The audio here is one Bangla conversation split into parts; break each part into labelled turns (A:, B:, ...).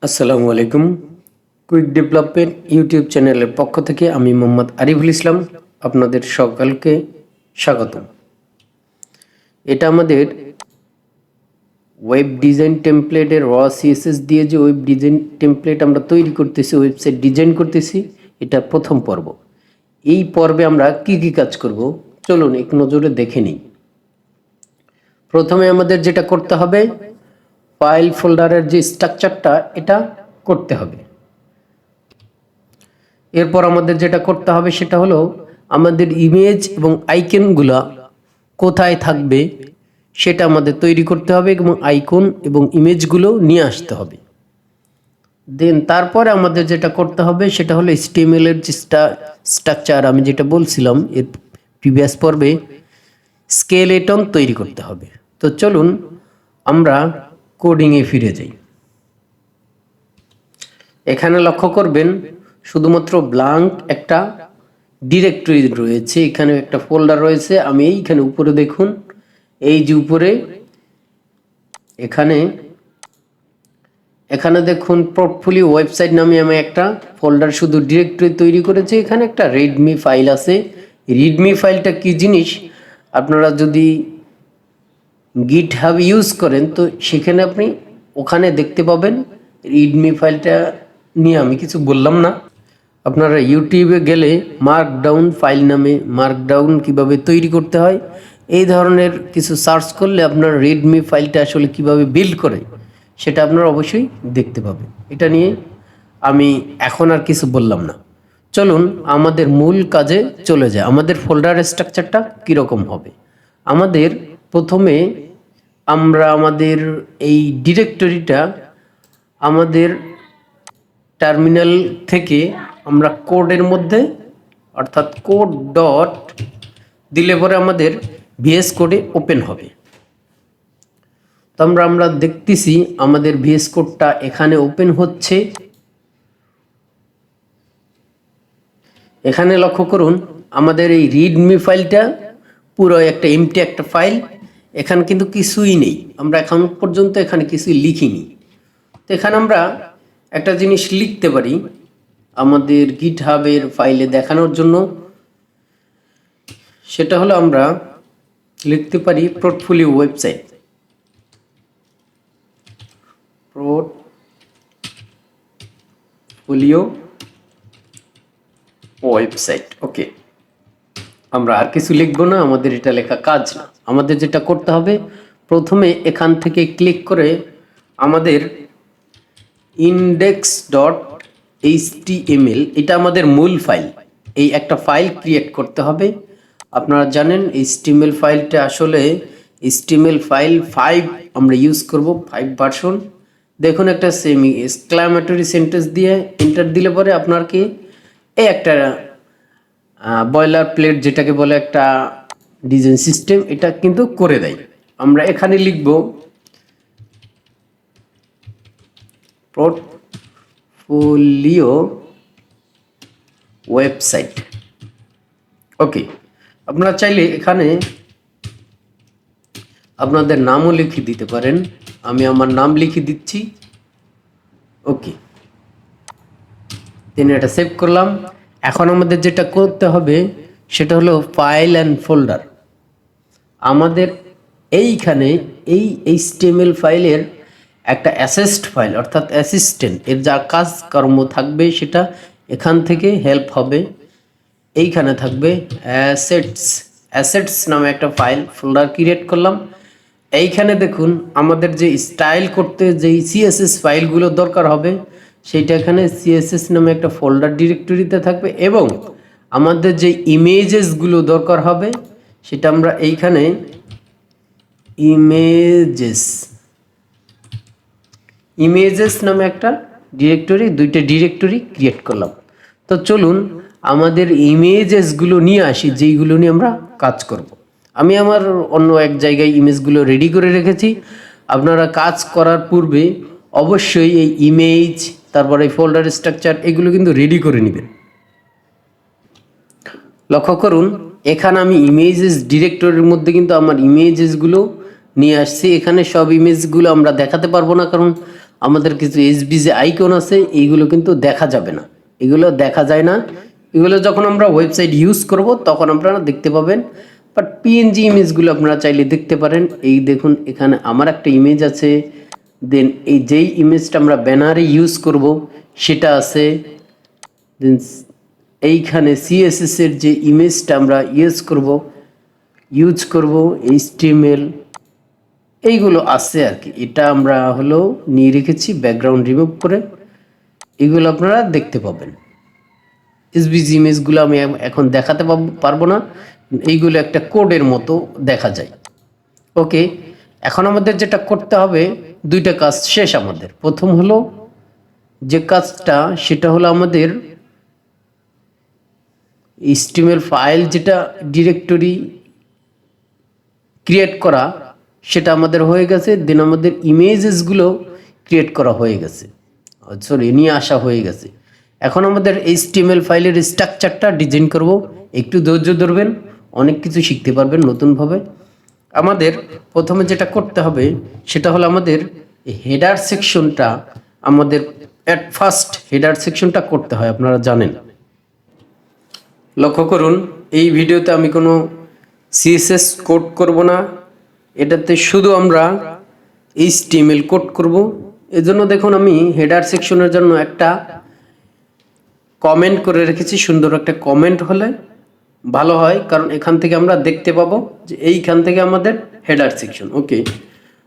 A: আসসালামু আলাইকুম। কুইক ডেভেলপমেন্ট ইউটিউব চ্যানেলের পক্ষ থেকে আমি মোহাম্মদ আরিফুল ইসলাম আপনাদের সকলকে স্বাগতম। এটা আমাদের ওয়েব ডিজাইন টেমপ্লেটের সিএসএস দিয়ে যে ওয়েব ডিজাইন টেমপ্লেট আমরা তৈরি করতেছি, ওয়েবসাইট ডিজাইন করতেছি, এটা প্রথম পর্ব। এই পর্বে আমরা কি কি কাজ করব চলুন এক নজরে দেখে নিই। প্রথমে আমাদের যেটা করতে হবে, ফাইল ফোল্ডারের যে স্ট্রাকচারটা এটা করতে হবে। এরপর আমাদের যেটা করতে হবে সেটা হলো আমাদের ইমেজ এবং আইকনগুলো কোথায় থাকবে সেটা আমাদের তৈরি করতে হবে এবং আইকন এবং ইমেজগুলো নিয়ে আসতে হবে। দেন তারপরে আমাদের যেটা করতে হবে সেটা হলো HTML এর যে স্ট্রাকচার আমি যেটা বলছিলাম এর প্রিভিয়াস পর্বে, স্কেলেটন তৈরি করতে হবে। তো চলুন আমরা কোডিংয়ে ফিরে যাই। এখানে লক্ষ্য করবেন শুধুমাত্র ব্ল্যাঙ্ক একটা ডিরেক্টরি রয়েছে, এখানে একটা ফোল্ডার রয়েছে। আমি এইখানে উপরে দেখুন, এই যে উপরে এখানে দেখুন পোর্টফোলিও ওয়েবসাইট নামে আমি একটা ফোল্ডার শুধু ডিরেক্টরি তৈরি করেছি। এখানে একটা রিডমি ফাইল আছে। রিডমি ফাইলটা কি জিনিস আপনারা যদি গিটহাব ইউজ করেন তো সেখানে আপনি ওখানে দেখতে পাবেন। রিডমি ফাইলটা নিয়ে আমি কিছু বললাম না। আপনারা ইউটিউবে গেলে মার্কডাউন ফাইল নামে মার্কডাউন কিভাবে তৈরি করতে হয় এই ধরনের কিছু সার্চ করলে আপনার রিডমি ফাইলটা আসলে কিভাবে বিল্ড করে সেটা আপনারা অবশ্যই দেখতে পাবেন। এটা নিয়ে আমি এখন আর কিছু বললাম না। চলুন আমাদের মূল কাজে চলে যায়। আমাদের ফোল্ডারের স্ট্রাকচারটা কীরকম হবে। আমাদের প্রথমে আমরা আমাদের এই ডিরেক্টরিটা আমাদের টার্মিনাল থেকে আমরা কোডের মধ্যে অর্থাৎ কোড ডট দিলে পরে আমাদের ভিএস কোডে ওপেন হবে। তো আমরা দেখতেছি আমাদের ভিএস কোডটা এখানে ওপেন হচ্ছে। এখানে লক্ষ্য করুন আমাদের এই রিডমি ফাইলটা পুরো একটা এমটি একটা ফাইল, এখানে কিন্তু কিছুই নেই। আমরা এখন পর্যন্ত এখানে কিছুই লিখিনি। তো এখানে আমরা একটা জিনিস লিখতে পারি আমাদের গিটহাবের ফাইলে দেখানোর জন্য, সেটা হলো আমরা লিখতে পারি পোর্টফোলিও ওয়েবসাইট। পোর্টফোলিও ওয়েবসাইট, ওকে। আমরা আর কিছু লিখবো না, আমাদের এটা লেখা কাজ না। আমাদের যেটা করতে হবে প্রথমে এখান থেকে ক্লিক করে আমাদের index.html এটা আমাদের মূল ফাইল, এই একটা ফাইল ক্রিয়েট করতে হবে। আপনারা জানেন HTML ফাইলটা আসলে HTML ফাইল 5 আমরা ইউজ করব, 5 ভার্সন। দেখুন একটা সেমি এক্সক্লামেটরি সেন্টেন্স দিয়ে এন্টার দিলে পরে আপনার কি এই একটা বয়লার প্লেট যেটাকে বলে একটা ডিজাইন সিস্টেম এটা কিন্তু করে দেয়। আমরা এখানে লিখব পোর্টফোলিও ওয়েবসাইট, ওকে। আপনারা চাইলে এখানে আপনাদের নামও লিখে দিতে পারেন। আমি আমার নাম লিখে দিচ্ছি, ওকে। দেন এটা সেভ করলাম। এখন আমাদের যেটা করতে হবে সেটা হলো ফাইল অ্যান্ড ফোল্ডার। আমাদের এইখানে এই HTML ফাইলের একটা অ্যাসেস্ট ফাইল অর্থাৎ অ্যাসিস্ট্যান্ট এর যা কাজকর্ম থাকবে সেটা এখান থেকে হেল্প হবে। এইখানে থাকবে অ্যাসেটস নামে একটা ফাইল ফোল্ডার ক্রিয়েট করলাম। এইখানে দেখুন আমাদের যে স্টাইল করতে যেই CSS ফাইলগুলো দরকার হবে সেইটা এখানে CSS নামে একটা ফোল্ডার ডিরেক্টরিতে থাকবে, এবং আমাদের যে ইমেজেসগুলো দরকার হবে সেটা আমরা এইখানে ইমেজেস নামে একটা ডিরেক্টরি, দুইটা ডিরেক্টরি ক্রিয়েট করলাম। তো চলুন আমাদের ইমেজেসগুলো নিয়ে আসি যেইগুলো নিয়ে আমরা কাজ করব। আমি আমার অন্য এক জায়গায় ইমেজগুলো রেডি করে রেখেছি। আপনারা কাজ করার পূর্বে অবশ্যই এই ইমেজ তারপরে এই ফোল্ডার স্ট্রাকচার এগুলো কিন্তু রেডি করে নেবেন। লক্ষ্য করুন এখানে আমি ইমেজেস ডিরেক্টরির মধ্যে কিন্তু আমার ইমেজেসগুলো নিয়ে আসছি। এখানে সব ইমেজগুলো আমরা দেখাতে পারবো না, কারণ আমাদের কিছু এসবিজি আইকন আছে, এইগুলো কিন্তু দেখা যাবে না, এগুলো দেখা যায় না। এগুলো যখন আমরা ওয়েবসাইট ইউজ করব তখন আপনারা দেখতে পাবেন। বাট পিএনজি ইমেজগুলো আপনারা চাইলে দেখতে পারেন। এই দেখুন এখানে আমার একটা ইমেজ আছে, দেন এই যেই ইমেজটা আমরা ব্যানারে ইউজ করব সেটা আছে, দেন এইখানে সিএসএস এর যে ইমেজটা আমরা ইউজ করব এইচটিএমএল এইগুলো আছে আর কি। এটা আমরা হলো নিয়ে রেখেছি ব্যাকগ্রাউন্ড রিমুভ করে, এগুলো আপনারা দেখতে পাবেন। এসবিজি ইমেজগুলো আমি এখন দেখাতে পারবো না, এইগুলো একটা কোডের মতো দেখা যায়। ওকে, এখন আমাদের যেটা করতে হবে, দুইটা কাজ শেষ আমাদের। প্রথম হলো যে কাজটা, সেটা হলো আমাদের এইচটিএমএল ফাইল যেটা ডিরেক্টরি ক্রিয়েট করা, সেটা আমাদের হয়ে গেছে। দেন আমাদের ইমেজেসগুলো ক্রিয়েট করা হয়ে গেছে, সরি নিয়ে আসা হয়ে গেছে। এখন আমাদের এইচটিএমএল ফাইলের স্ট্রাকচারটা ডিজাইন করব। একটু ধৈর্য ধরবেন, অনেক কিছু শিখতে পারবেন নতুনভাবে। আমাদের প্রথমে যেটা করতে হবে সেটা হলো আমাদের হেডার সেকশনটা, আমাদের অ্যাট ফার্স্ট হেডার সেকশনটা করতে হয়, আপনারা জানেন। লক্ষ্য করুন, এই ভিডিওতে আমি কোনো সিএসএস কোড করব না, এটাতে শুধু আমরা এইচটিএমএল কোড করব। এজন্য দেখুন আমি হেডার সেকশনের জন্য একটা কমেন্ট করে রেখেছি। সুন্দর একটা কমেন্ট হলে ভালো হয়, কারণ এখান থেকে আমরা দেখতে পাবো যে এইখান থেকে আমাদের হেডার সেকশন। ওকে,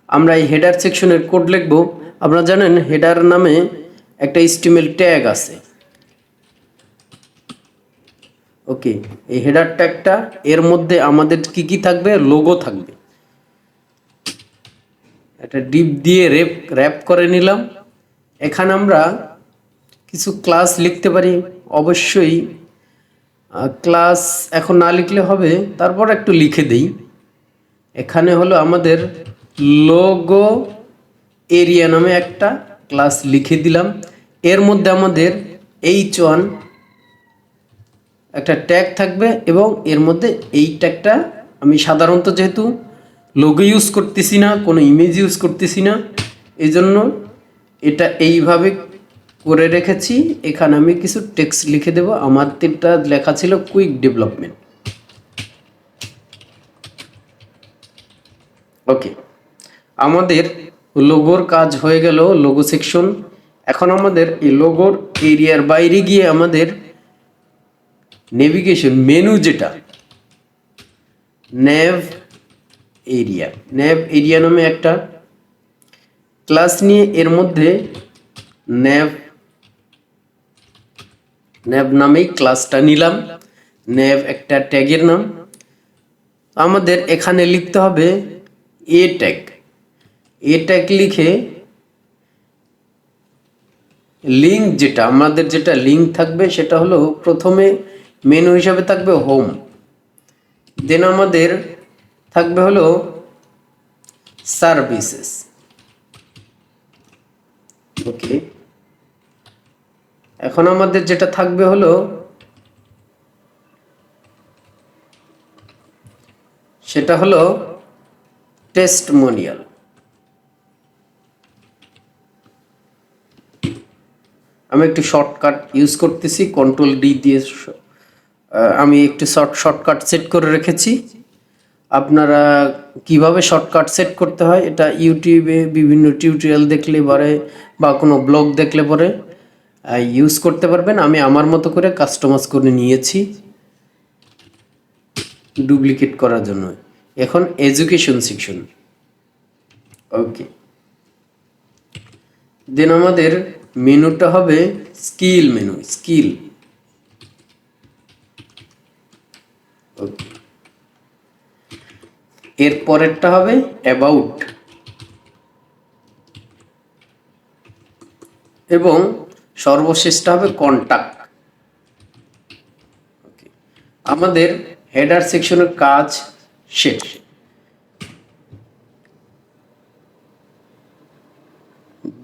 A: আমরা এই হেডার সেকশনের কোড লিখব। আপনারা জানেন হেডার নামে একটা এইচটিএমএল ট্যাগ আছে। ওকে, এই হেডার ট্যাগটা, এর মধ্যে আমাদের কি কি থাকবে, লোগো থাকবে। একটা ডিপ দিয়ে র্যাপ করে নিলাম। এখানে আমরা কিছু ক্লাস লিখতে পারি, অবশ্যই ক্লাস এখন না লিখলে হবে, তারপর একটু লিখে দেই। এখানে হলো আমাদের লোগো এরিয়া নামে একটা ক্লাস লিখে দিলাম। এর মধ্যে আমাদের H1 একটা ট্যাগ থাকবে, এবং এর মধ্যে এই ট্যাগটা আমি সাধারণত যেহেতু লোগো ইউজ করতেছি না, কোনো ইমেজ ইউজ করতেছি না, এই জন্য এটা এইভাবে করে রেখেছি। এখানে আমি কিছু টেক্সট লিখে দেব। আমার তিনটা লেখা ছিল কুইক ডেভেলপমেন্ট। ওকে, আমাদের লোগোর কাজ হয়ে গেল, লোগো সেকশন। এখন আমাদের এই লোগোর এরিয়ার বাইরে গিয়ে আমাদের নেভিগেশন মেনু, যেটা ন্যাভ এরিয়া নামে একটা ক্লাস নিয়ে এর মধ্যে ন্যাভ নামেই ক্লাসটা নিলাম। ন্যাভ একটা ট্যাগের নাম। আমাদের এখানে লিখতে হবে এ ট্যাগ লিখে লিঙ্ক, যেটা আমাদের যেটা লিঙ্ক থাকবে সেটা হলো প্রথমে মেনু হিসাবে থাকবে হোম, দেন আমাদের থাকবে হলো সার্ভিসেস। ওকে, এখন আমাদের যেটা থাকবে হলো সেটা হলো টেস্টমোনিয়াল। আমি একটু শর্টকাট ইউজ করতেছি, Ctrl+D দিয়ে আমি একটু শর্টকাট সেট করে রেখেছি। আপনারা কিভাবে শর্টকাট সেট করতে হয় এটা ইউটিউবে বিভিন্ন টিউটোরিয়াল দেখলে পরে বা কোনো ব্লগ দেখলে পরে ইউজ করতে পারবেন। আমি আমার মতো করে কাস্টমাইজ করে নিয়েছি ডুপ্লিকেট করার জন্য। এখন এডুকেশন সেকশন। ওকে, দেন আমাদের মেনুটা হবে স্কিল মেনু, স্কিল। ওকে, এর পরেরটা হবে অ্যাবাউট, এবং সর্বশেষটা হবে কন্টাক্ট। ওকে, আমাদের হেডার সেকশনের কাজ শেষ।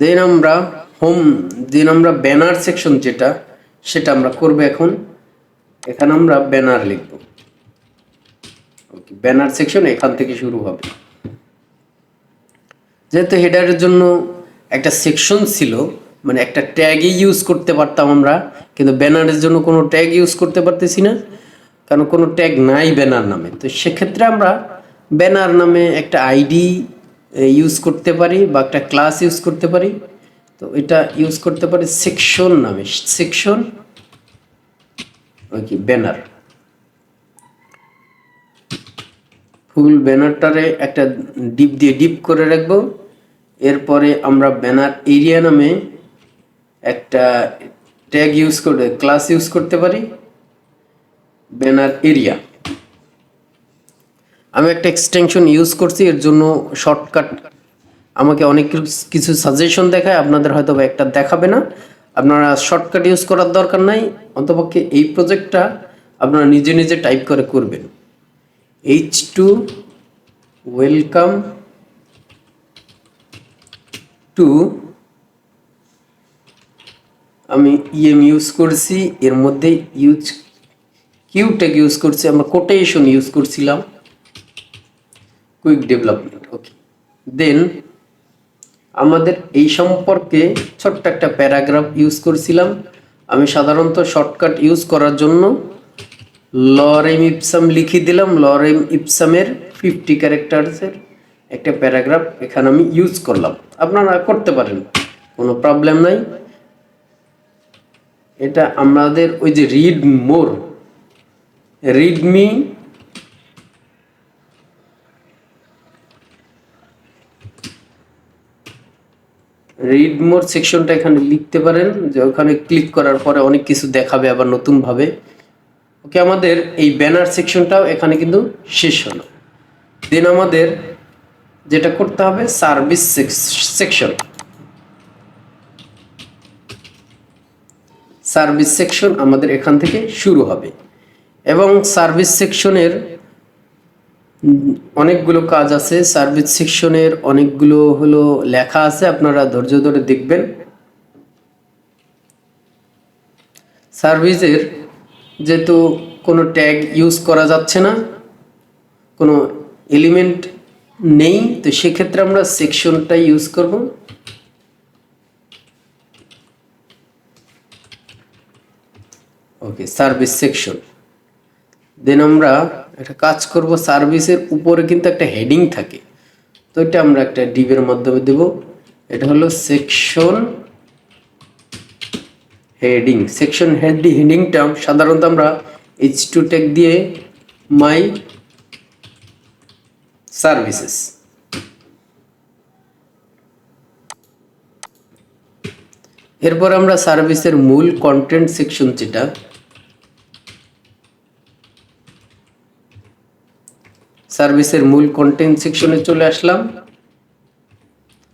A: দেন আমরা ব্যানার সেকশন যেটা, সেটা আমরা করব এখন। এখানে আমরা ব্যানার লিখব। ওকে, ব্যানার সেকশন এখান থেকে শুরু হবে। যেহেতু হেডারের জন্য একটা সেকশন ছিল, মানে একটা ট্যাগই ইউজ করতে পারতাম আমরা, কিন্তু ব্যানারের জন্য কোনো ট্যাগ ইউজ করতে পারতেছি না, কারণ কোনো ট্যাগ নাই ব্যানার নামে। তো সেক্ষেত্রে আমরা ব্যানার নামে একটা আইডি ইউজ করতে পারি বা একটা ক্লাস ইউজ করতে পারি। তো এটা ইউজ করতে পারি সেকশন নামে, সেকশন ওকে ব্যানার। ফুল ব্যানারটারে একটা ডিপ দিয়ে ডিপ করে রাখবো। এরপরে আমরা ব্যানার এরিয়া নামে একটা ট্যাগ ইউজ করে ক্লাস ইউজ করতে পারি, ব্যানার এরিয়া। আমি একটা এক্সটেনশন ইউজ করছি, এর জন্য শর্টকাট আমাকে অনেক কিছু সাজেশন দেখায়, আপনাদের হয়তো একটা দেখাবে না। আপনারা শর্টকাট ইউজ করার দরকার নাই, অন্তপক্ষে এই প্রজেক্টটা আপনারা নিজে নিজে টাইপ করে করবেন। H2 ওয়েলকাম টু, আমি ইএম ইউজ করছি, এর মধ্যে ইউজ কিউ ট্যাগ ইউজ করছি, আমরা কোটেশন ইউজ করছিলাম, কুইক ডেভেলপমেন্ট। ওকে, দেন আমাদের এই সম্পর্কে ছোট্ট একটা প্যারাগ্রাফ ইউজ করছিলাম। আমি সাধারণত শর্টকাট ইউজ করার জন্য লরেম ইপসাম লিখে দিলাম। লরেম ইপসামের 50 ক্যারেক্টার্সের একটা প্যারাগ্রাফ এখানে আমি ইউজ করলাম, আপনারা করতে পারেন, কোনো প্রবলেম নাই। এটা আমাদের ওই যে read more, Redmi, read more সেকশনটা এখানে লিখতে পারেন, যে ওখানে ক্লিক করার পরে অনেক কিছু দেখাবে আবার নতুনভাবে। ওকে, আমাদের এই ব্যানার সেকশনটাও এখানে কিন্তু শেষ হলো। দেন আমাদের যেটা করতে হবে সার্ভিস সেকশন, সার্ভিস সেকশন আমাদের এখান থেকে শুরু হবে। এবং সার্ভিস সেকশনের অনেকগুলো কাজ আছে, সার্ভিস সেকশনের অনেকগুলো হলো লেখা আছে, আপনারা ধৈর্য ধরে দেখবেন। সার্ভিসের যেহেতু কোনো ট্যাগ ইউজ করা যাচ্ছে না, কোনো এলিমেন্ট নেই, তো সেক্ষেত্রে আমরা সেকশনটা ইউজ করব। ওকে, সার্ভিস সেকশন। দেন আমরা একটা কাজ করব, সার্ভিসের উপরে কিন্তু একটা হেডিং থাকে, তো এটা আমরা একটা ডিভের মাধ্যমে দেব। এটা হলো সেকশন হেডিং। সেকশন হেডিংটা সাধারণত আমরা H2 ট্যাগ দিয়ে মাই সার্ভিসেস, এরপর আমরা সার্ভিসের মূল কন্টেন্ট সেকশন, যেটা সার্ভিসের মূল কন্টেন্ট সেকশনে চলে আসলাম।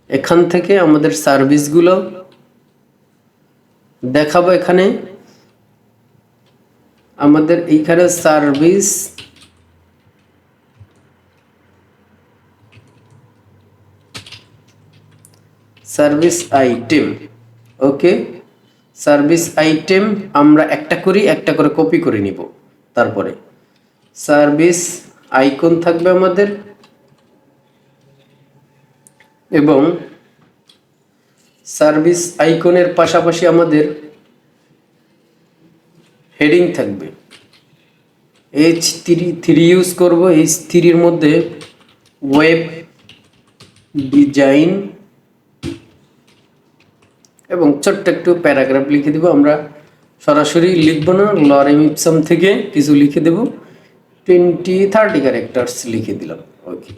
A: এখান থেকে আমাদের সার্ভিসগুলো দেখাবো। এখানে আমাদের এইখানে সার্ভিস সার্ভিস আইটেম। ওকে, সার্ভিস আইটেম আমরা একটা করে কপি করে নিব। তারপরে সার্ভিস আইকন থাকবে আমাদের, এবং সার্ভিস আইকনের পাশাপাশি আমাদের হেডিং থাকবে। H3 ইউজ করব। H3 মধ্যে ওয়েব ডিজাইন এবং ছোট্ট একটু প্যারাগ্রাফ লিখে দেব। আমরা সরাসরি লিখব না, লরেম ইপসাম থেকে কিছু লিখে দেব, 20-30 ক্যারেক্টার্স লিখে দিলাম। ওকে,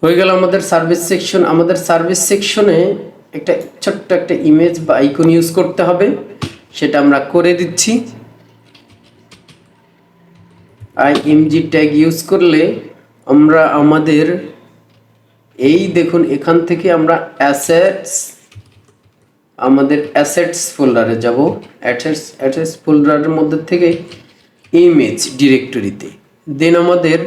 A: হয়ে গেল আমাদের সার্ভিস সেকশন। আমাদের সার্ভিস সেকশনে একটা ছোট্ট একটা ইমেজ বা আইকন ইউজ করতে হবে, সেটা আমরা করে দিচ্ছি। IMG ট্যাগ ইউজ করলে আমরা আমাদের এই দেখুন এখান থেকে আমরা আমাদের অ্যাসেটস ফোল্ডারে যাব। অ্যাসেটস ফোল্ডারের মধ্যে থেকে ইমেজ ডিরেক্টরিতে, দেন আমাদের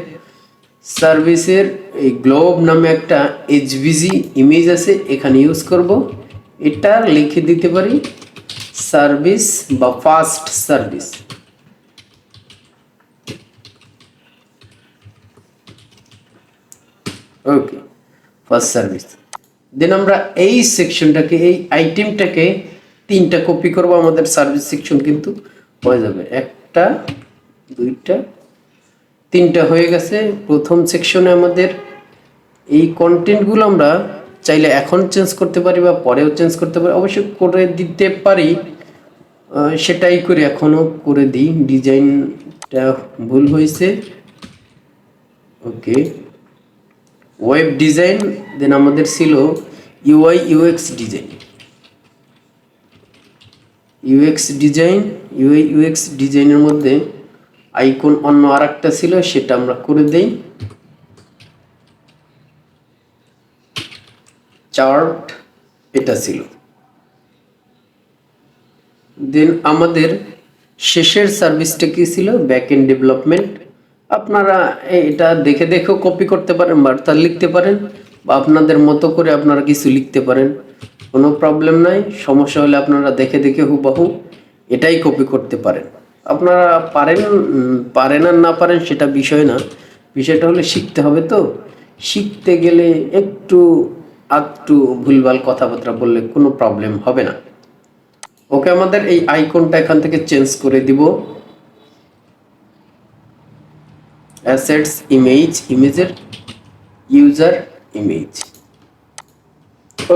A: সার্ভিসের এই গ্লোব নামে একটা HVG ইমেজ আছে, এখানে ইউজ করব। এটা লিখে দিতে পারি সার্ভিস বা ফার্স্ট সার্ভিস। ওকে, ফার্স্ট সার্ভিস। দেন আমরা এই সেকশনটাকে, এই আইটেমটাকে 3টা কপি করব, আমাদের সার্ভিস সেকশন কিন্তু হয়ে যাবে। 1টা 2টা 3টা হয়ে গেছে। প্রথম সেকশনে আমাদের এই কন্টেন্টগুলো আমরা চাইলে এখন চেঞ্জ করতে পারি বা পরেও চেঞ্জ করতে পারি, অবশ্যই করে দিতে পারি। সেটাই করে এখনো করে দিই। ডিজাইনটা ভুল হয়েছে, ওকে। ওয়েব ডিজাইন, দেন আমাদের ছিল UI UX design. UI UX ডিজাইনের মধ্যে আইকন অন্য আরেকটা ছিল, সেটা আমরা করে দেই। চার্ট এটা ছিল। দেন আমাদের শেষের সার্ভিসটা কি ছিল? Backend development. আপনারা এটা দেখে দেখেও কপি করতে পারেন, বার্তা লিখতে পারেন, বা আপনাদের মতো করে আপনারা কিছু লিখতে পারেন, কোনো প্রবলেম নাই। সমস্যা হলে আপনারা দেখে দেখে হুবহু এটাই কপি করতে পারেন। আপনারা পারেন আর না পারেন সেটা বিষয় না, বিষয়টা হলে শিখতে হবে। তো শিখতে গেলে একটু ভুলভাল কথাবার্তা বললে কোনো প্রবলেম হবে না। ওকে, আমাদের এই আইকনটা এখান থেকে চেঞ্জ করে দিব। অ্যাসেটস ইমেজ, ইমেজের ইউজার ইমেজ,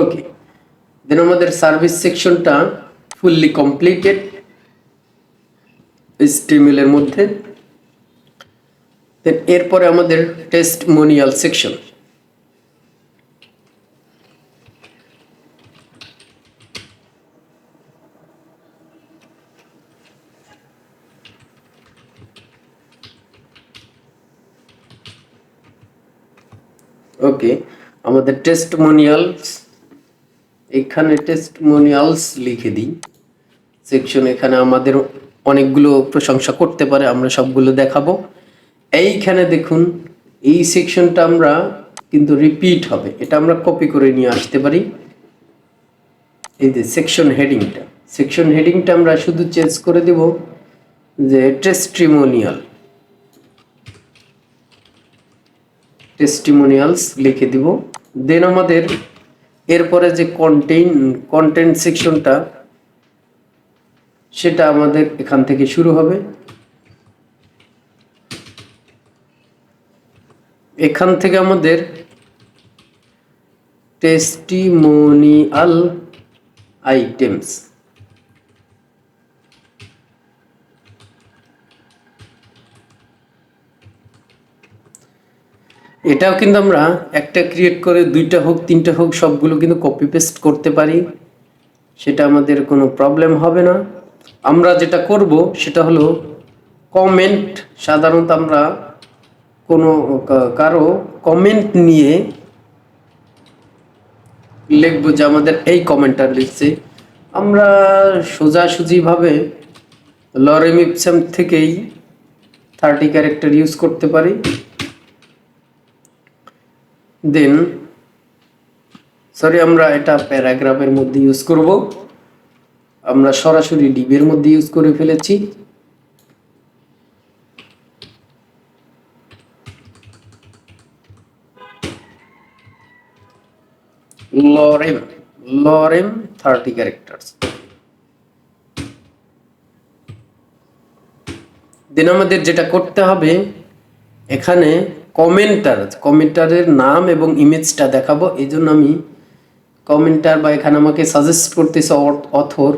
A: ওকে। দেন আমাদের সার্ভিস সেকশনটা ফুললি কমপ্লিটেড HTML এর মধ্যে। দেন এরপরে আমাদের টেস্টিমোনিয়াল সেকশন। ওকে, আমাদের টেস্টিমোনিয়ালস, এখানে টেস্টিমোনিয়ালস লিখে দিই সেকশন। এখানে আমাদের অনেকগুলো প্রশংসা করতে পারে, আমরা সবগুলো দেখাবো। এইখানে দেখুন, এই সেকশনটা আমরা কিন্তু রিপিট হবে, এটা আমরা কপি করে নিয়ে আসতে পারি। এই যে সেকশন হেডিংটা আমরা শুধু চেঞ্জ করে দেব যে টেস্টিমোনিয়ালস লিখে দিব। দেন আমাদের এরপরে যে কন্টেন্ট সেকশনটা, সেটা আমাদের এখান থেকে শুরু হবে। এখান থেকে আমাদের টেস্টিমোনিয়াল আইটেমস, এটাও কিন্তু আমরা একটা ক্রিয়েট করে 2টা হোক 3টা হোক সবগুলো কিন্তু কপি পেস্ট করতে পারি, সেটা আমাদের কোনো প্রবলেম হবে না। আমরা যেটা করব সেটা হলো কমেন্ট। সাধারণত আমরা কোনো কারো কমেন্ট নিয়ে লিখবো যে আমাদের এই কমেন্টটা লিখছে, আমরা সোজাসুজিভাবে লরেম ইপসাম থেকেই 30 ক্যারেক্টার ইউজ করতে পারি। দেন আমরা এটা প্যারাগ্রাফের মধ্যে ইউজ করব, আমরা সরাসরি ডিবের মধ্যে ইউজ করে ফেলেছি। Lorem 30 characters. দেন আমাদের যেটা করতে হবে, এখানে কমেন্টারের নাম এবং ইমেজটা দেখাবো, এই জন্য আমি কমেন্টার, বা এখানে আমাকে সাজেস্ট করতেছে অথর,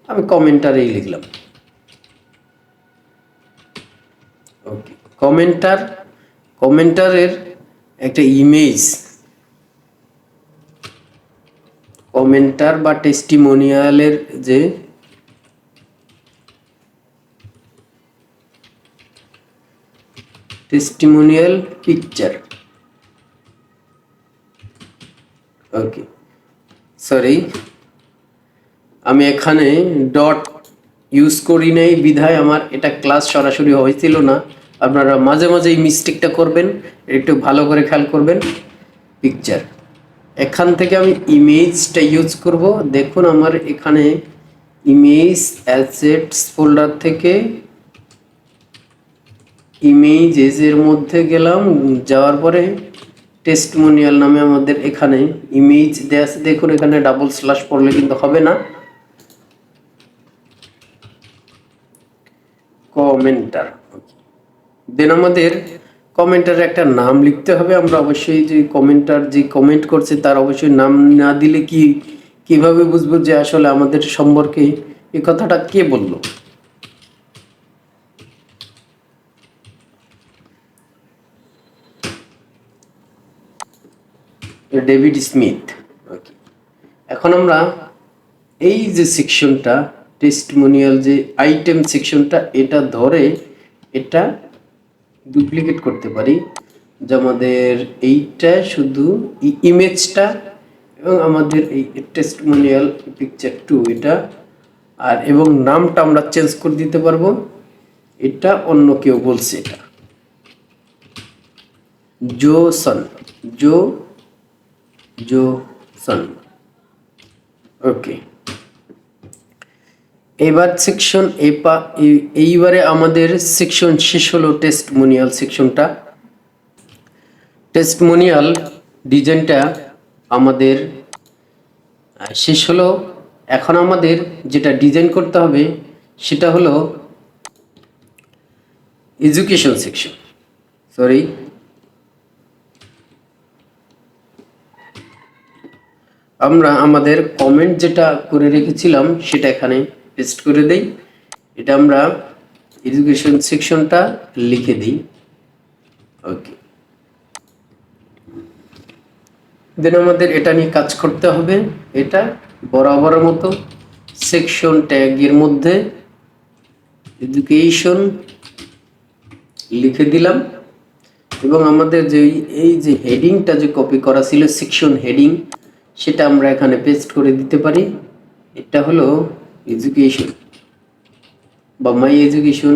A: আমি কমেন্টারেই লিখলাম। ওকে, কমেন্টারের একটা ইমেজ, কমেন্টার বা টেস্টিমোনিয়ালের যে টেস্টিমোনিয়াল পিকচার, ওকে। আমি এখানে ডট ইউজ করি নাই বিধায় আমার এটা ক্লাস সরাসরি হয়েছিল না। আপনারা মাঝে মাঝে এই মিস্টেকটা করবেন, একটু ভালো করে খেয়াল করবেন। পিকচার, এখান থেকে আমি ইমেজটা ইউজ করব। দেখুন আমার এখানে ইমেজ অ্যাসেটস ফোল্ডার থেকে ইমেজের মধ্যে গেলাম, যাওয়ার পরে টেস্টিমোনিয়াল নামে আমাদের এখানে ইমেজ দেয়া আছে, দেখুন এখানে ডাবল স্ল্যাশ পড়লে কিন্তু হবে না, কমেন্টার। দেন আমাদের কমেন্টারে একটা নাম লিখতে হবে। আমরা অবশ্যই যে কমেন্টার যে কমেন্ট করছে তার অবশ্যই নাম না দিলে কিভাবে বুঝবো যে আসলে আমাদের সম্পর্কে এই কথাটা কে বলল। David Smith. ওকে, এখন আমরা এই যে সেকশনটা টেস্টিমোনিয়াল যে আইটেম সেকশনটা, এটা ধরে এটা ডুপ্লিকেট করতে পারি, যে আমাদের এইটা শুধু ইমেজটা এবং আমাদের এই টেস্টিমোনিয়াল পিকচার 2 এটা, আর এবং নামটা আমরা চেঞ্জ করে দিতে পারবো, এটা অন্য কেউ বলছে, এটা জোসন, জোসন। ওকে, এবার সেকশন এইবারে আমাদের সেকশন শেষ হলো টেস্টিমোনিয়াল সেকশনটা। টেস্টিমোনিয়াল ডিজাইনটা আমাদের শেষ হলো। এখন আমাদের যেটা ডিজাইন করতে হবে সেটা হলো এডুকেশন সেকশন। সরি, আমরা আমাদের কমেন্ট যেটা করে রেখেছিলাম সেটা এখানে পেস্ট করে দেই। এটা আমরা এডুকেশন সেকশনটা লিখে দিই। ওকে, দেন আমাদের এটা নিয়ে কাজ করতে হবে। এটা বরাবরের মতো সেকশন ট্যাগের মধ্যে এডুকেশন লিখে দিলাম, এবং আমাদের যে এই যে হেডিংটা যে কপি করা ছিল সেকশন হেডিং, সেটা আমরা এখানে পেস্ট করে দিতে পারি। এটা হলো এডুকেশন বা মাই এডুকেশন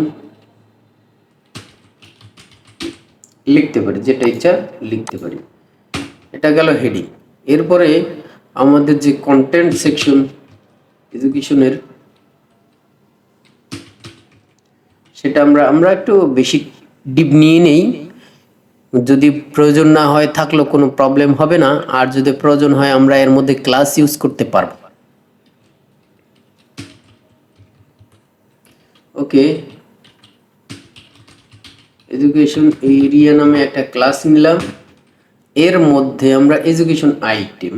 A: লিখতে পারি, যেটা ইচ্ছা লিখতে পারি। এটা গেল হেডিং। এরপরে আমাদের যে কন্টেন্ট সেকশন এডুকেশনের, সেটা আমরা একটু বেশি ডিপ নিয়ে নেই, যদি প্রয়োজন না হয় থাকলেও কোনো প্রবলেম হবে না, আর যদি প্রয়োজন হয় আমরা এর মধ্যে ক্লাস ইউজ করতে পারবো। ওকে, এডুকেশন এরিয়া নামে একটা ক্লাস নিলাম, এর মধ্যে আমরা এডুকেশন আইটেম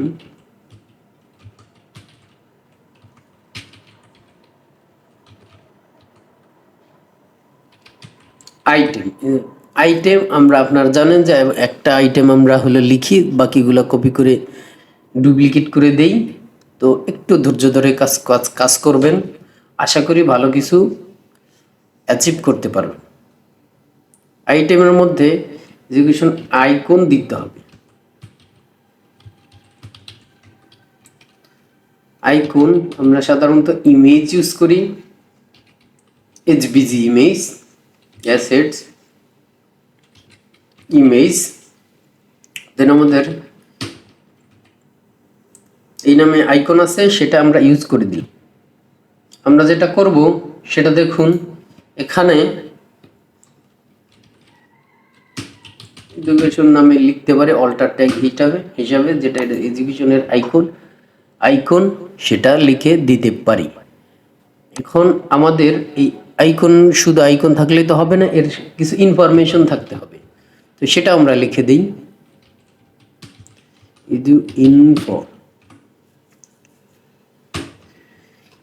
A: আইটেম আমরা, আপনারা জানেন যে একটা আইটেম আমরা হলো লিখি, বাকিগুলো কপি করে ডুপ্লিকেট করে দেই। তো একটু ধৈর্য ধরে কাজ করবেন, আশা করি ভালো কিছু অ্যাচিভ করতে পারবেন। আইটেমের মধ্যে এডুকেশন আইকন দিতে হবে। আইকন আমরা সাধারণত ইমেজ ইউজ করি, HBG ইমেজ, অ্যাসেটস ইমেজ। দেন আমাদের এই নামে আইকন আছে, সেটা আমরা ইউজ করে দিই। আমরা যেটা করব সেটা দেখুন, এখানে এডুকেশন নামে লিখতে পারে অল্টার ট্যাগ হিসাবে যেটা এডুকেশনের আইকন সেটা লিখে দিতে পারি। এখন আমাদের এই আইকন শুধু আইকন থাকলেই তো হবে না, এর কিছু ইনফরমেশন থাকতে হবে, তো সেটা আমরা লিখে দিই।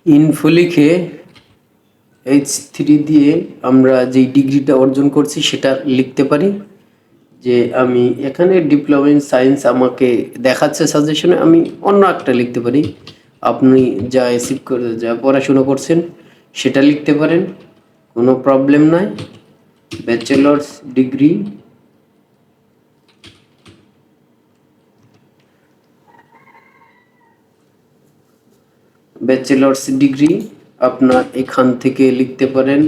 A: ইনফো লিখে H3 দিয়ে আমরা যেই ডিগ্রিটা অর্জন করছি সেটা লিখতে পারি, যে আমি এখানে ডিপ্লোমা ইন সায়েন্স আমাকে দেখাচ্ছে সাজেশনে, আমি অন্য একটা লিখতে পারি। আপনি যা অ্যাচিভ করে যা পড়াশোনা করছেন সেটা লিখতে পারেন, কোনো প্রবলেম নাই। ব্যাচেলার্স ডিগ্রি আপনার এখান থেকে লিখতে পারেন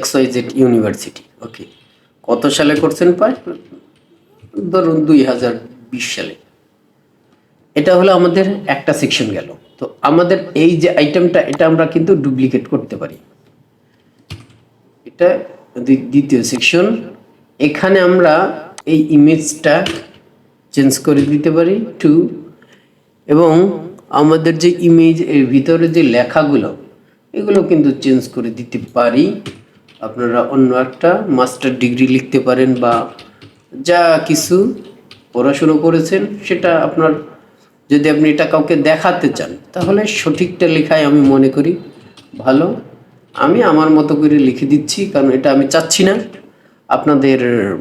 A: XYZ ইউনিভার্সিটি। ওকে, কত সালে করছেন? ধরুন 2020 সালে। এটা হলো আমাদের একটা সেকশন গেল। তো আমাদের এই যে আইটেমটা, এটা আমরা কিন্তু ডুপ্লিকেট করতে পারি। এটা দ্বিতীয় সেকশন। এখানে আমরা এই ইমেজটা চেঞ্জ করে দিতে পারি টু, এবং আমাদের যে ইমেজ এর ভিতরে যে লেখাগুলো এগুলো কিন্তু চেঞ্জ করে দিতে পারি। আপনারা অন্য একটা মাস্টার ডিগ্রি লিখতে পারেন বা যা কিছু পড়াশুনো করেছেন সেটা আপনার, যদি আপনি এটা কাউকে দেখাতে চান তাহলে সঠিকটা লেখাই আমি মনে করি ভালো। আমি আমার মতো করে লিখে দিচ্ছি, কারণ এটা আমি চাচ্ছি না আপনাদের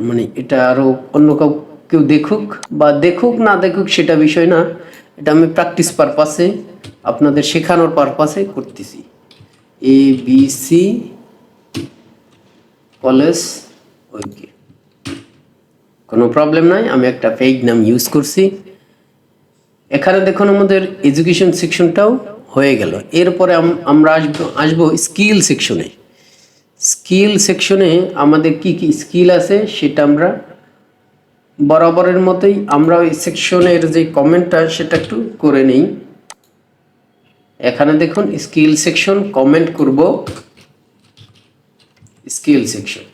A: মানে এটা আরও অন্য কেউ দেখুক বা দেখুক না দেখুক সেটা বিষয় না, এটা আমি প্র্যাকটিস পারপাসে আপনাদের শেখানোর পারপাসে করতেছি। ABC কলেজ, ওকে, কোনো প্রবলেম নাই। আমি একটা ফেক নাম ইউজ করছি। এখানে দেখুন আমাদের এডুকেশন সেকশনটাও হয়ে গেল। এরপরে আমরা আসবো স্কিল সেকশনে। স্কিল সেকশনে আমাদের কি কি স্কিল আছে সেটা আমরা বরাবরের মতোই আমরা ওই সেকশনের যে কমেন্টটা সেটা একটু করে নেই। এখানে দেখুন স্কিল সেকশন, কমেন্ট করব স্কিল সেকশন।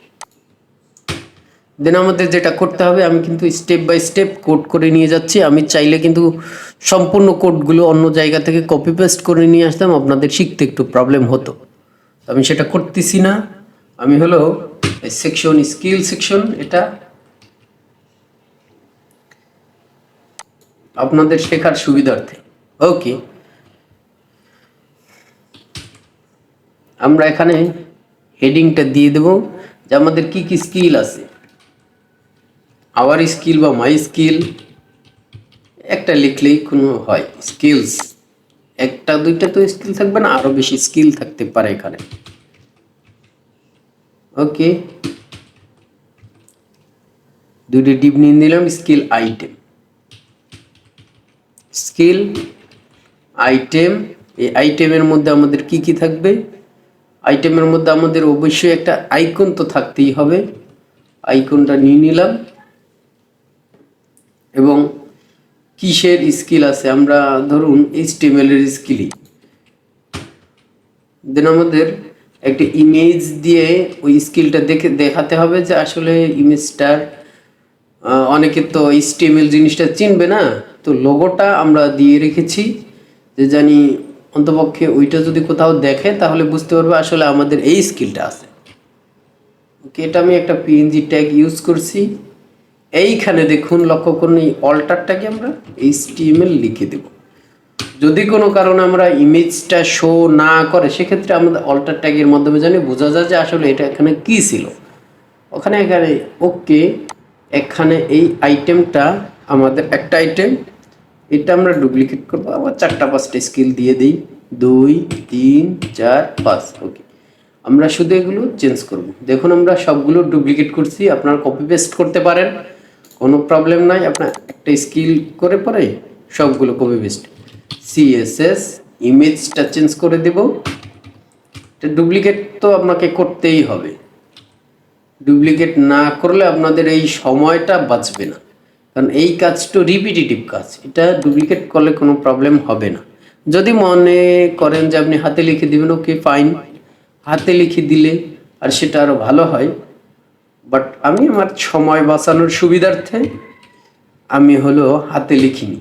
A: দেন আমাদের যেটা করতে হবে, আমি কিন্তু স্টেপ বাই স্টেপ কোড করে নিয়ে যাচ্ছি। আমি চাইলে কিন্তু সম্পূর্ণ কোডগুলো অন্য জায়গা থেকে কপি পেস্ট করে নিয়ে আসতাম, আপনাদের শিখতে একটু প্রবলেম হতো। তো আমি সেটা করতেছি না। আমি হলো সেকশন স্কিল সেকশন, এটা আপনাদের শেখার সুবিধার্থে। ওকে, আমরা এখানে হেডিংটা দিয়ে দেব যে আমাদের কি কি স্কিল আছে। আওয়ার স্কিল বা মাই স্কিল একটা লিখলেই কোনো হয়। স্কিলস একটা দুইটা তো স্কিল থাকবে না, আরো বেশি স্কিল থাকতে পারে এখানে। ওকে, দুইটা ডিপ নিয়ে নিলাম। স্কিল আইটেম, স্কিল আইটেম, এই আইটেমের মধ্যে আমাদের কি কি থাকবে? আইটেমের মধ্যে আমাদের অবশ্যই একটা আইকন তো থাকতেই হবে। আইকনটা নিয়ে নিলাম। এবং কিসের স্কিল আছে, আমরা ধরুন HTML এর স্কিলই। দেন আমাদের একটা ইমেজ দিয়ে ওই স্কিলটা দেখাতে হবে যে আসলে ইমেজটার অনেকে তো HTML জিনিসটা চিনবে না, তো লোগোটা আমরা দিয়ে রেখেছি যে জানি অন্তপক্ষে ওইটা যদি কোথাও দেখে তাহলে বুঝতে পারবে আসলে আমাদের এই স্কিলটা আছে। ওকে, এটা আমি একটা PNG ট্যাগ ইউজ করছি। এইখানে দেখুন লক্ষ্য করুন, এই অল্টারটাকে আমরা HTML লিখে দেব। যদি কোনো কারণে আমরা ইমেজটা শো না করে সেক্ষেত্রে আমাদের অল্টার ট্যাগের মাধ্যমে জানি বোঝা যায় যে আসলে এটা এখানে কি ছিল। এখানে ওকে, এখানে এই আইটেমটা আমাদের একটা আইটেম, এটা আমরা ডুপ্লিকেট করবো। আবার 4টা 5টা স্কিল দিয়ে দিই, 2 3 4 5। ওকে, আমরা শুধু এগুলো চেঞ্জ করব। দেখুন আমরা সবগুলো ডুপ্লিকেট করছি, আপনারা কপি পেস্ট করতে পারেন, কোনো প্রবলেম নাই। আপনার একটা স্কিল করে পরে সবগুলো কপি পেস্ট। CSS ইমেজটা চেঞ্জ করে দেব। এটা ডুপ্লিকেট তো আপনাকে করতেই হবে, ডুপ্লিকেট না করলে আপনাদের এই সময়টা বাঁচবে না, কারণ এই কাজটা রিপিটিটিভ কাজ। এটা ডুপ্লিকেট করলে কোনো প্রবলেম হবে না। যদি মনে করেন যে আপনি হাতে লিখে দিবেন, ওকে ফাইন, হাতে লিখে দিলে আর সেটা আরও ভালো হয়। বাট আমি আমার সময় বাঁচানোর সুবিধার্থে আমি হলো হাতে লিখিনি।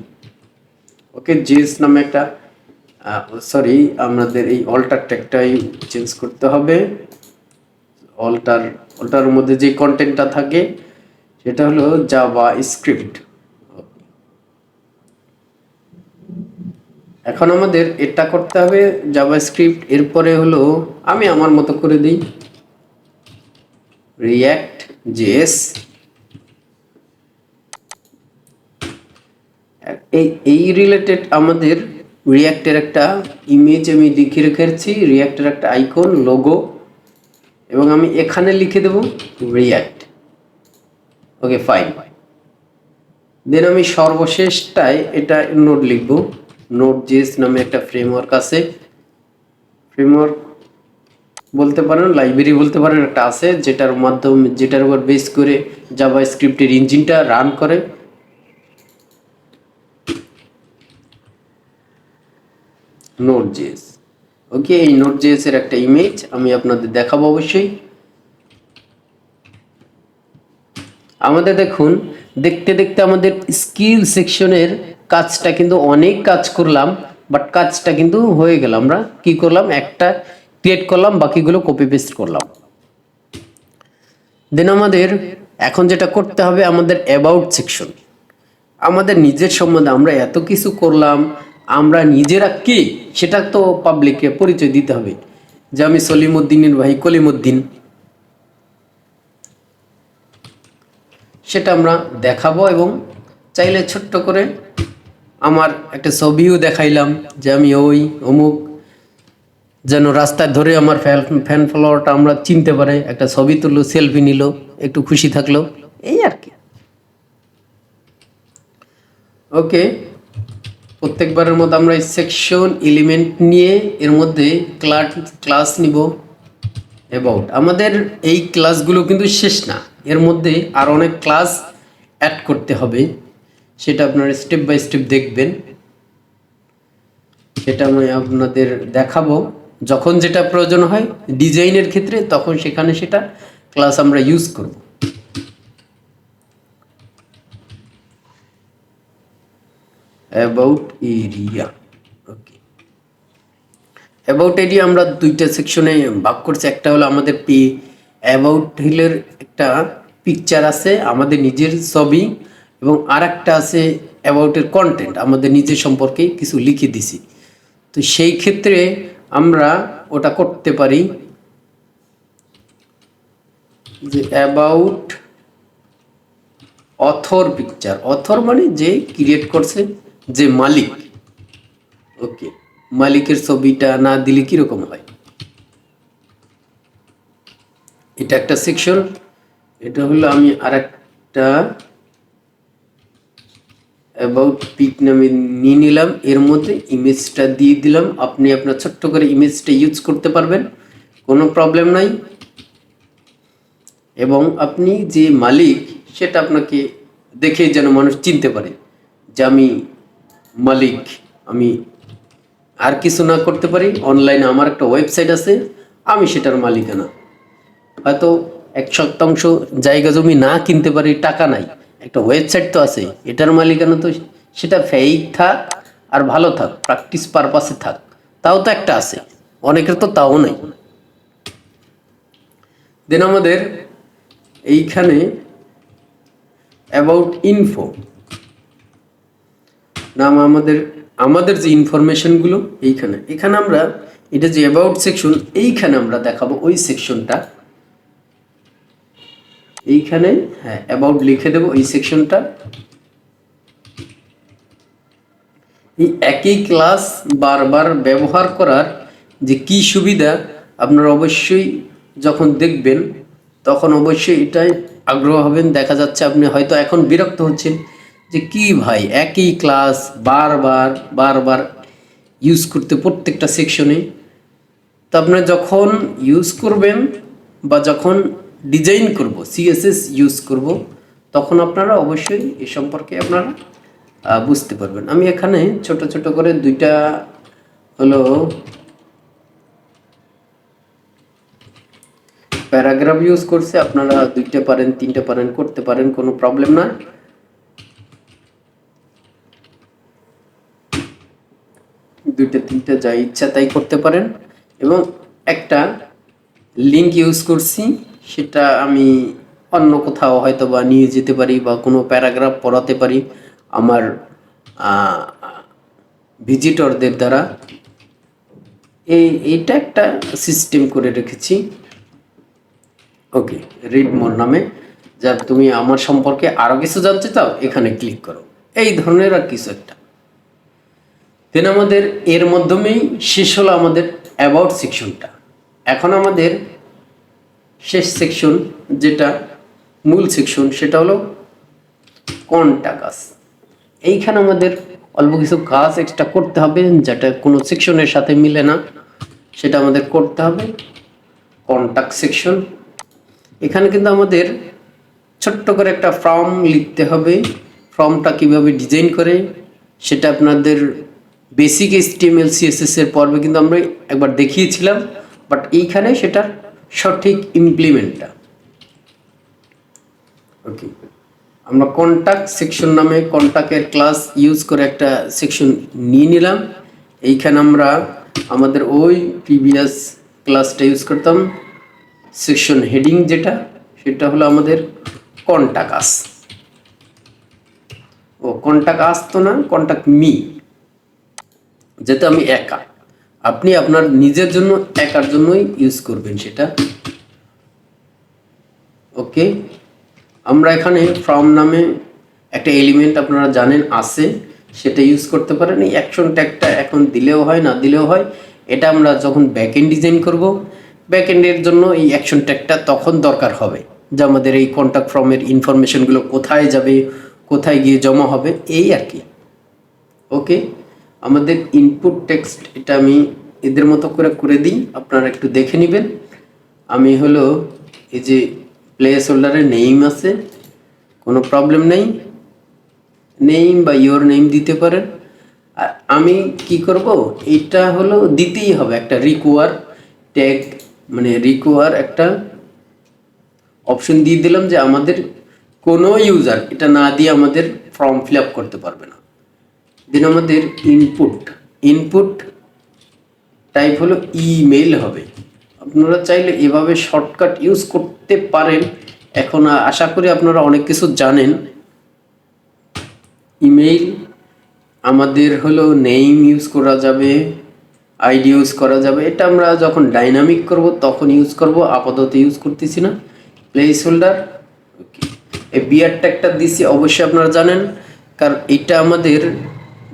A: ওকে, জেস নামে একটা সরি, আমাদের এই অল্টার ট্যাগটাই চেঞ্জ করতে হবে। অল্টারের মধ্যে যে কন্টেন্টটা থাকে সেটা হলো জাভা স্ক্রিপ্ট। এখন আমাদের এটা করতে হবে জাভা স্ক্রিপ্ট। এরপরে হলো আমি আমার মতো করে দিই রিঅ্যাক্ট জেএস। এই রিলেটেড আমাদের রিঅ্যাক্টের একটা ইমেজ আমি লিখে রেখেছি, রিঅ্যাক্টের একটা আইকন, লোগো, এবং আমি এখানে লিখে দেব রিঅ্যাক্ট। Okay fine. দেন আমি সর্বশেষটায় এটা নোড লিখব। নোড জেএস নামে একটা ফ্রেমওয়ার্ক আছে, ফ্রেমওয়ার্ক বলতে পারেন, লাইব্রেরি বলতে পারেন, একটা আছে যেটার উপর বেস করে জাভা স্ক্রিপ্টের ইঞ্জিনটা রান করে। Node JS. ওকে, এই নোড জেএস এর একটা ইমেজ আমি আপনাদের দেখাবো অবশ্যই। আমাদের দেখুন, দেখতে দেখতে আমাদের স্কিল সেকশনের কাজটা কিন্তু অনেক কাজ করলাম, বাট কাজটা কিন্তু হয়ে গেল। আমরা কি করলাম, একটা ক্রিয়েট করলাম, বাকিগুলো কপি পেস্ট করলাম। দেন আমাদের এখন যেটা করতে হবে, আমাদের অ্যাবাউট সেকশন, আমাদের নিজের সম্বন্ধে আমরা এত কিছু করলাম, আমরা নিজেরা কে সেটা তো পাবলিককে পরিচয় দিতে হবে, যে আমি সলিমউদ্দিনের ভাই কলিমউদ্দিন, সেটা আমরা দেখাবো। এবং চাইলে ছোট্ট করে আমার একটা ছবিও দেখাইলাম, যে আমি ওই অমুক, যেন রাস্তায় ধরে আমার ফ্যান ফলোয়ারটা আমরা চিনতে পারে, একটা ছবি তুললো, সেলফি নিল, একটু খুশি থাকলো, এই আর কি। ওকে, প্রত্যেকবারের মতো আমরা এই সেকশন এলিমেন্ট নিয়ে এর মধ্যে ক্লাস নিব অ্যাবাউট। আমাদের এই ক্লাসগুলো কিন্তু শেষ না, এর মধ্যে আর অনেক ক্লাস অ্যাড করতে হবে, সেটা আপনারা স্টেপ বাই স্টেপ দেখবেন, সেটা আমি আপনাদের দেখাবো। যখন যেটা প্রয়োজন হয় ডিজাইনের ক্ষেত্রে, তখন সেখানে সেটা ক্লাস আমরা ইউজ করব। About area, okay. About area আমরা দুইটা সেকশনে ভাগ করছি। একটা হলো আমাদের অ্যাবাউট হিলের একটা পিকচার আছে, আমাদের নিজের ছবি, এবং আর একটা আছে অ্যাবাউটের কন্টেন্ট, আমাদের নিজের সম্পর্কে কিছু লিখে দিছি। তো সেই ক্ষেত্রে আমরা ওটা করতে পারি যে অ্যাবাউট অথর পিকচার। অথর মানে যে ক্রিয়েট করছে, যে মালিক। ওকে, মালিকের ছবিটা না দিলে কিরকম হয়। এটা একটা সেকশন। এটা হলো আমি আর একটা অ্যাবাউট পিক নামে নিয়ে নিলাম, এর মধ্যে ইমেজটা দিয়ে দিলাম। আপনি আপনার ছোট্ট করে ইমেজটা ইউজ করতে পারবেন, কোনো প্রবলেম নাই। এবং আপনি যে মালিক সেটা আপনাকে দেখে যেন মানুষ চিনতে পারে যে আমি মালিক। আমি আর কিছু না করতে পারি, অনলাইনে আমার একটা ওয়েবসাইট আছে, আমি সেটার মালিকানা। হয়তো 1% জায়গা জমি না কিনতে পারি, টাকা নাই, একটা ওয়েবসাইট তো আছে, এটার মালিকানা তো, সেটা ফেক থাক আর ভালো থাক, প্র্যাকটিস পারপাসে থাক, তাও তো একটা আছে, অনেকের তো তাও নাই। দেন আমাদের এইখানে অ্যাবাউট ইনফো নাম, আমাদের যে ইনফরমেশনগুলো এখানে আমরা, এটা যে অ্যাবাউট সেকশন, এইখানে আমরা দেখাবো ওই সেকশনটা, এইখানে হ্যাঁ অ্যাবাউট লিখে দেবো এই সেকশনটা। এই একই ক্লাস বারবার ব্যবহার করার যে কি সুবিধা, আপনারা অবশ্যই যখন দেখবেন তখন অবশ্যই এটাই আগ্রহ হবেন। দেখা যাচ্ছে আপনি হয়তো এখন বিরক্ত হচ্ছেন যে কি ভাই একই ক্লাস বারবার বারবার ইউজ করতে প্রত্যেকটা সেকশনে। তো আপনারা যখন ইউজ করবেন বা যখন ডিজাইন করব, সিএসএস ইউজ করব, তখন আপনারা অবশ্যই এ সম্পর্কে আপনারা বুঝতে পারবেন। আমি এখানে ছোট ছোট করে দুইটা হলো প্যারাগ্রাফ ইউজ করছে, আপনারা দুইটা পারেন, তিনটা পারেন, করতে পারেন, কোনো প্রবলেম না। দুইটা তিনটা যা ইচ্ছা তাই করতে পারেন। এবং একটা লিঙ্ক ইউজ করছি, সেটা আমি অন্য কোথাও হয়তো বা নিয়ে যেতে পারি, বা কোনো প্যারাগ্রাফ পড়াতে পারি আমার ভিজিটরদের দ্বারা। এইটা একটা সিস্টেম করে রেখেছি। ওকে, রিড মোর নামে, যা তুমি আমার সম্পর্কে আরও কিছু জানতে চাও এখানে ক্লিক করো, এই ধরনের আর কিছু একটা। দেন আমাদের এর মাধ্যমেই শেষ হলো আমাদের অ্যাবাউট সেকশনটা। এখন আমাদের শেষ সেকশন, যেটা মূল সেকশন, সেটা হলো কন্টাক্ট। এইখানে আমাদের অল্প কিছু কাজ এক্সট্রা করতে হবে, যেটা কোনো সেকশনের সাথে মিলে না, সেটা আমাদের করতে হবে। কন্টাক্ট সেকশন, এখানে কিন্তু আমাদের ছোট্ট করে একটা ফর্ম লিখতে হবে। ফর্মটা কিভাবে ডিজাইন করে সেটা আপনাদের বেসিক HTML CSS এর পর্বে কিন্তু আমরা একবার দেখিয়েছিলাম, বাট এইখানে সেটার সঠিক ইমপ্লিমেন্টটা। ওকে, আমরা কন্টাক্ট সেকশন নামে কন্টাক্টের ক্লাস ইউজ করে একটা সেকশন নিয়ে নিলাম। এইখানে আমরা আমাদের ওই প্রিভিয়াস ক্লাসটা ইউজ করতাম, সেকশন হেডিং যেটা, সেটা হলো আমাদের কন্টাক্ট আস। ও কন্টাক্ট আস তো না, কন্টাক্ট মি, যেহেতু আমি একা, আপনি আপনার নিজের জন্য একার জন্যই ইউজ করবেন সেটা। ওকে, আমরা এখানে ফ্রম নামে একটা এলিমেন্ট আপনারা জানেন আছে, সেটা ইউজ করতে পারেন। এই অ্যাকশন ট্যাগটা এখন দিলেও হয়, না দিলেও হয়। এটা আমরা যখন ব্যাকএন্ড ডিজাইন করব, ব্যাকএন্ডের জন্য এই অ্যাকশন ট্যাগটা তখন দরকার হবে, যে আমাদের এই কন্ট্যাক্ট ফর্মের ইনফরমেশনগুলো কোথায় যাবে, কোথায় গিয়ে জমা হবে, এই আর কি। ওকে, আমাদের ইনপুট টেক্সট এটা আমি এদের মতো করে দিই, আপনারা একটু দেখে নেবেন। আমি হলো এই যে প্লেস হোল্ডারে নেম আছে, কোনো প্রবলেম নেই, নেম বা ইওর নেম দিতে পারেন। আর আমি কি করব, এটা হলো দিতেই হবে একটা রিকোয়ার ট্যাগ, মানে রিকোয়ার একটা অপশন দিয়ে দিলাম যে আমাদের কোনো ইউজার এটা না দিয়ে আমাদের ফর্ম ফিল আপ করতে পারবে না। দেন আমাদের ইনপুট টাইপ হলো ইমেল হবে। আপনারা চাইলে এভাবে শর্টকাট ইউজ করতে পারেন। এখন আশা করি আপনারা অনেক কিছু জানেন। ইমেইল আমাদের হলো নেম ইউজ করা যাবে, আইডি ইউজ করা যাবে। এটা আমরা যখন ডাইনামিক করব তখন ইউজ করব, আপাতত ইউজ করতেছি না। প্লেস হোল্ডার, ওকে, এই বিআর ট্যাগটা দিছি অবশ্যই আপনারা জানেন, কারণ এটা আমাদের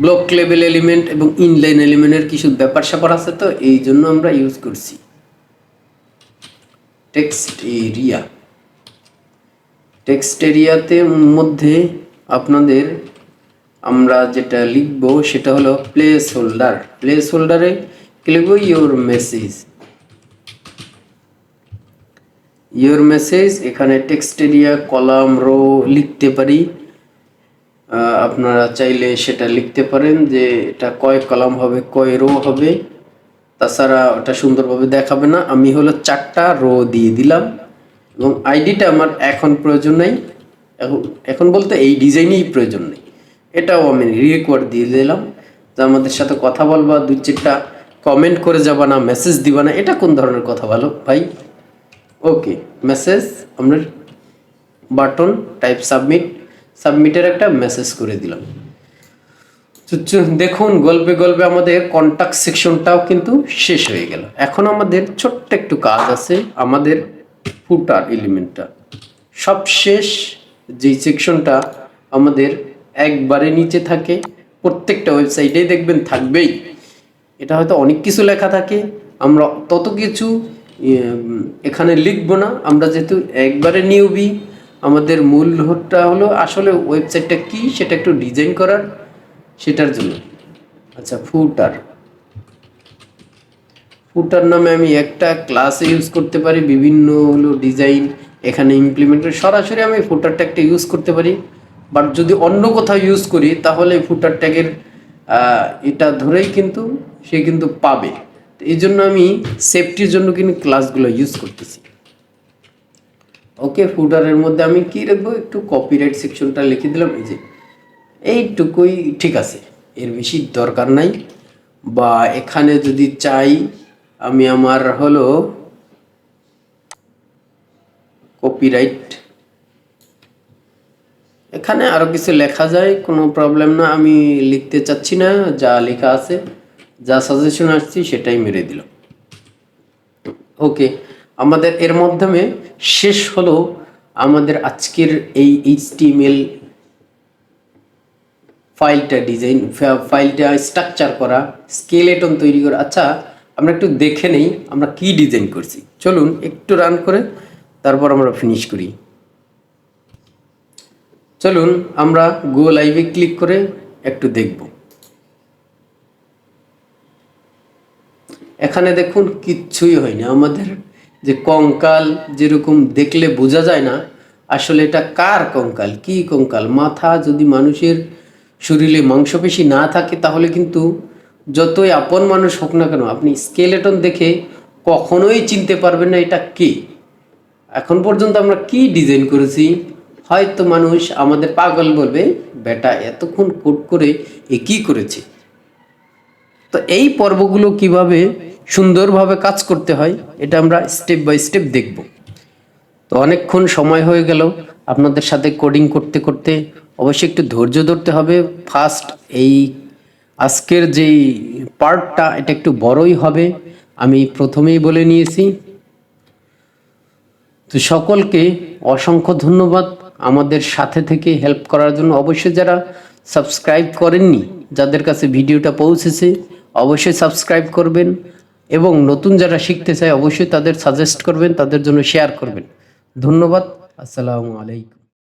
A: ব্লক লেভেল এলিমেন্ট এবং ইনলাইন এলিমেন্টের কিছু ব্যাপার স্যাপার আছে, তো এই জন্য আমরা ইউজ করছি। টেক্সট এরিয়াতে মধ্যে আপনাদের আমরা যেটা লিখবো সেটা হলো প্লেস হোল্ডারে কি লিখবো, ইওর মেসেজ। এখানে টেক্সট এরিয়া কলাম রো লিখতে পারি, আপনারা চাইলে সেটা লিখতে পারেন যে এটা কয় কলাম হবে, কয় রো হবে, তাছাড়া ওটা সুন্দরভাবে দেখাবে না। আমি হলো 4টা রো দিয়ে দিলাম, এবং আইডিটা আমার এখন প্রয়োজন নেই, এখন বলতে এই ডিজাইনেই প্রয়োজন নেই, এটাও আমি রিকোয়ার্ড দিয়ে দিলাম। যে আমাদের সাথে কথা বলবা, 2-4টা কমেন্ট করে যাবা না, মেসেজ দিবা না, এটা কোন ধরনের কথা বলো ভাই। ওকে, মেসেজ আমরা বাটন টাইপ সাবমিটের একটা মেসেজ করে দিলাম। দেখুন গল্পে গল্পে আমাদের কন্টাক্ট সেকশনটাও কিন্তু শেষ হয়ে গেল। এখন আমাদের ছোট্ট একটু কাজ আছে, আমাদের ফুটার এলিমেন্টটা সবশেষ যেই সেকশনটা আমাদের একবারে নিচে থাকে, প্রত্যেকটা ওয়েবসাইটেই দেখবেন থাকবেই। এটা হয়তো অনেক কিছু লেখা থাকে, আমরা তত কিছু এখানে লিখবো না। আমরা যেহেতু একবারে নিউবি, আমাদের মূল লক্ষ্যটা হলো আসলে ওয়েবসাইটটা কি সেটা একটু ডিজাইন করার, সেটার জন্য। আচ্ছা, ফুটার নামে আমি একটা ক্লাস ইউজ করতে পারি, বিভিন্ন হলো ডিজাইন এখানে ইমপ্লিমেন্ট করে সরাসরি আমি ফুটার ট্যাগটা ইউজ করতে পারি। বাট যদি অন্য কোথাও ইউজ করি তাহলে ফুটার ট্যাগের এটা ধরেই কিন্তু সে কিন্তু পাবে। এই জন্য আমি সেফটির জন্য কিন্তু ক্লাসগুলো ইউজ করতেছি। ওকে, ফুটারের মধ্যে আমি কি রাখবো, একটু কপিরাইট সেকশনটা লিখে দিলাম, এই যে এইটুকুই ঠিক আছে, এর বেশি দরকার নাই। বা এখানে যদি চাই আমি আমার হলো কপিরাইট, এখানে আরো কিছু লেখা যায়, কোনো প্রবলেম না। আমি লিখতে চাচ্ছি না, যা লেখা আছে, যা সাজেশন আসছি সেটাই মেরে দিলাম। ওকে, আমাদের এর মাধ্যমে শেষ হলো আমাদের আজকের এই HTML ফাইলটা স্ট্রাকচার করা, স্কেলেটন তৈরি করা। আচ্ছা, আমরা একটু দেখে নেই আমরা কি ডিজাইন করছি। চলুন একটু রান করে তারপর আমরা ফিনিশ করি। চলুন আমরা গো লাইভে ক্লিক করে একটু দেখব। এখানে দেখুন কিচ্ছুই হয়নি। আমাদের যে কঙ্কাল যেরকম দেখলে বোঝা যায় না আসলে এটা কার কঙ্কাল, কি কঙ্কাল। মাথা যদি মানুষের শরীরে মাংসপেশি না থাকে তাহলে কিন্তু যতই আপন মানুষ হোক না কেন আপনি স্কেলেটন দেখে কখনোই চিনতে পারবেন না এটা কে। এখন পর্যন্ত আমরা কি ডিজাইন করেছি, হয়তো মানুষ আমাদের পাগল বলবে, বেটা এতক্ষণ কোড করে এ কি করেছে। তো এই পর্বগুলো কিভাবে সুন্দরভাবে কাজ করতে হয় এটা আমরা স্টেপ বাই স্টেপ দেখব। তো অনেকক্ষণ সময় হয়ে গেল আপনাদের সাথে কোডিং করতে করতে, অবশ্যই একটু ধৈর্য ধরতে হবে। ফার্স্ট এই আজকের যেই পার্টটা এটা একটু বড়ই হবে, আমি প্রথমেই বলে নিয়েছি। তো সকলকে অসংখ্য ধন্যবাদ আমাদের সাথে থেকে হেল্প করার জন্য। অবশ্যই যারা সাবস্ক্রাইব করেননি, যাদের কাছে ভিডিওটা পৌঁছেছে, অবশ্যই সাবস্ক্রাইব করবেন এবং নতুন যারা শিখতে চায় অবশ্যই তাদের সাজেস্ট করবেন, তাদের জন্য শেয়ার করবেন। ধন্যবাদ। আসসালামু আলাইকুম।